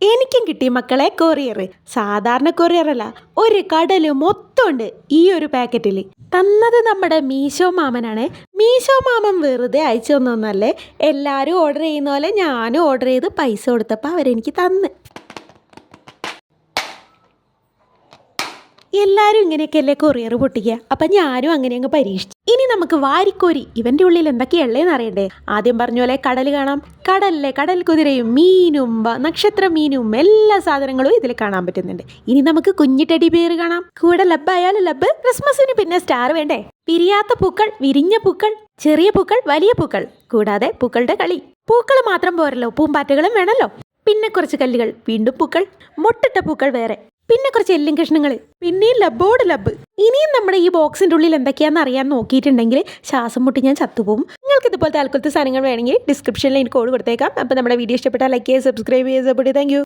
എനിക്കും കിട്ടി മക്കളെ കൊറിയർ. സാധാരണ കൊറിയർ അല്ല, ഒരു കടല് മൊത്തം ഉണ്ട് ഈ ഒരു പാക്കറ്റിൽ. തന്നത് നമ്മുടെ മീശോ മാമനാണ്. മീശോ മാമൻ വെറുതെ അയച്ചു തന്നൊന്നല്ലേ, എല്ലാവരും ഓർഡർ ചെയ്യുന്ന പോലെ ഞാനും ഓർഡർ ചെയ്ത് പൈസ കൊടുത്തപ്പോൾ അവരെനിക്ക് തന്ന്. എല്ലാവരും ഇങ്ങനെയൊക്കെയല്ലേ കൊറിയർ പൊട്ടിക്കുക, അപ്പം ഞാനും അങ്ങനെ അങ്ങ് പരീക്ഷിച്ചു. ഇനി നമുക്ക് വാരിക്കോരി ഇവൻ്റെ ഉള്ളിൽ എന്തൊക്കെയുള്ളതെന്ന് അറിയണ്ടേ. ആദ്യം പറഞ്ഞ പോലെ കടൽ കാണാം. കടലിലെ കടൽ കുതിരയും മീനും നക്ഷത്ര മീനും എല്ലാ സാധനങ്ങളും ഇതിൽ കാണാൻ പറ്റുന്നുണ്ട്. ഇനി നമുക്ക് കുഞ്ഞി ടെഡി ബിയർ കാണാം. കൂടെ ലബ്ബായാലും ലബ്ബ്. ക്രിസ്മസിന് പിന്നെ സ്റ്റാർ വേണ്ടേ. പിരിയാത്ത പൂക്കൾ, വിരിഞ്ഞ പൂക്കൾ, ചെറിയ പൂക്കൾ, വലിയ പൂക്കൾ, കൂടാതെ പൂക്കളുടെ കളി. പൂക്കൾ മാത്രം പോരല്ലോ, പൂമ്പാറ്റകളും വേണമല്ലോ. പിന്നെ കുറച്ച് കല്ലുകൾ, വീണ്ടും പൂക്കൾ, മൊട്ടിട്ട പൂക്കൾ വേറെ, പിന്നെ കുറച്ച് എല്ലും കഷ്ണങ്ങൾ, പിന്നെയും ലബ്ബോട് ലബ്ബ്. ഇനിയും നമ്മുടെ ഈ ബോക്സിൻ്റെ ഉള്ളിൽ എന്തൊക്കെയാണെന്ന് അറിയാൻ നോക്കിയിട്ടുണ്ടെങ്കിൽ ശ്വാസം മുട്ടി ഞാൻ ചത്തുപോകും. നിങ്ങൾക്ക് ഇതുപോലത്തെ അൽക്കുലത്തെ സാധനങ്ങൾ വേണമെങ്കിൽ ഡിസ്ക്രിപ്ഷനിൽ എനിക്ക് കോഡ് കൊടുത്തേക്കാം. അപ്പോൾ നമ്മുടെ വീഡിയോ ഇഷ്ടപ്പെട്ടാൽ ലൈക്ക് ചെയ്യുക, സബ്സ്ക്രൈബ് ചെയ്യുക. Thank you.